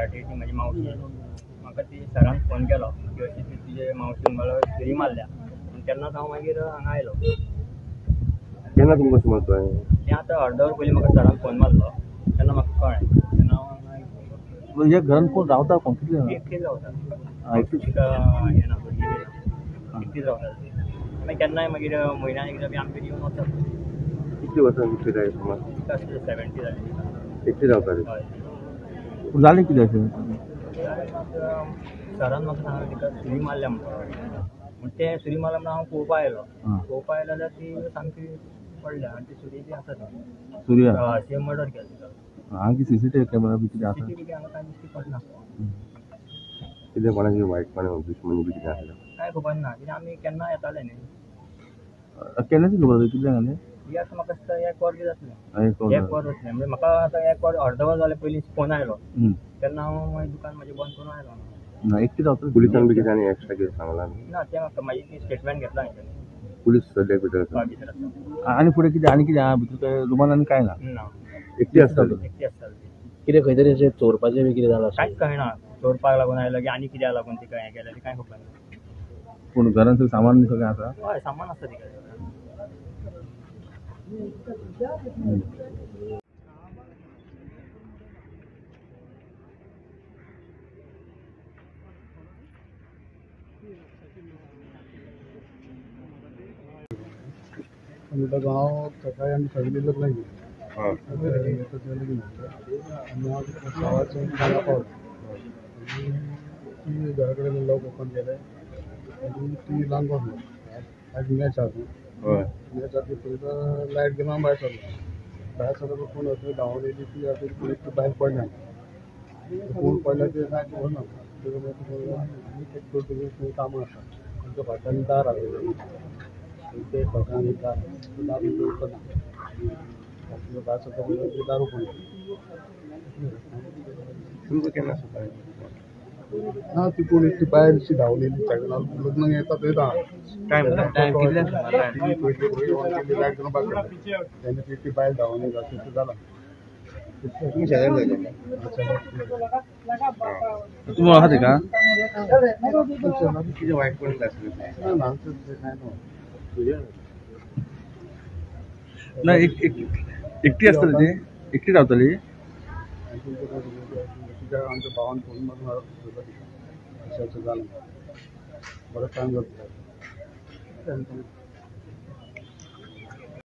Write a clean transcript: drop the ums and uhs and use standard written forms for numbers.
फाटी ती माझी मावशी म्हाका ती सरान फोन केलो की अशी ती तुजे मावशीन मला सुरी मारल्या तेन्नाच हांव मागीर हांगा आयलो. केन्ना तुमकां समजलो तें आतां अर्द वर पयलीं म्हाका सरान फोन मारलो तेन्ना म्हाका कळ्ळें तेन्ना हांव हांगा आयलो. ह्या घरान कोण रावता कोण कितले एकटीच रावता एकटीच तिका हें ना भुरगीं बी ना एकटीच रावता ती मागीर केन्नाय मागीर म्हयन्यान एकदां बी आमगेर येवन वता. कितली वर्सां कितली जाय समज तिका अशी 70 जाली तिका. एकटी रावताली हय जालें कितें अशें सरान म्हाका सांगलें तिका सुरी मारल्या म्हणून ते सुरी मारल्या म्हणून हांव पळोवपा आयलो जाल्यार ती सामकी पडल्या आनी ती सुरी बी आसा थंय सूर्या हय ती मर्डर केला तिका. हांगा सीसीटीव्ही कॅमेरा बी कितें आसा कितें हांगा कांय दिश्टी पडना कितें कोणाची वायटपण दुश्मनी बी कितें आसलें कांय खबर ना कित्याक आमी केन्ना येताले न्ही. केन्नाची खबर आसा कितल्या घाले ही आतां म्हाका दिसता एक वर बी जातलें एक वर जातलें म्हणजे म्हाका आतां एक वर अर्द वर जालें पयलीं फोन आयलो तेन्ना हांव मागीर दुकान म्हाजें बंद करून आयलो. एकटी रावता पुलिसांक बी कितें आनी एक्स्ट्रा कितें सांगलां ना तें म्हाका मागीर ती स्टेटमेंट घेतला हांवें पुलीस सद्याक भितर आसा भितर आसा आनी फुडें कितें आहा भितर काय रुमान आनी काय ना ना एकटी आसताली एकटी आसताली कितें खंय तरी अशें चोरपाचें बी कितें जालां कांयच कळना चोरपाक लागून आयलो की आनी कित्याक लागून तिका हें केलें तें कांय खबर ना. पूण घरान सगळें सामान सगळें आसा हय सामान आसता तिका. गांव सकाळी आम्ही सगळी लग्न गेली ती घराकडे लोक ओपन केले आणि ती लांब आज मॅच मॅच आधी पयलीं लायट घेऊन भायर सरलो कोण असं धांवून येयली ती आतां ती भायर पडल्या कोण पडल्या ते कांय खबर ना आनी कामां आसा आमच्या फाटल्यान दार आसलेलें ते फाटल्यान एक दार ओपन ना भायर सरता ते दार ओपन तुमकां केन्ना सकाळी ना ती कोण ती बायल शी धांवून येयली लग्नाक येता थंय टायम कितले लायट घेवन भायर तेन्ना ती बायल धांवून येयला तितलें जालां. तुम्ही शेजारी जाले तुम्ही आहात का कितें वायटपण आसलें ना एकटी आसतली ती एकटी रावतली आमच्या भावान फोन मारून अशें जालें बरो टायम जाता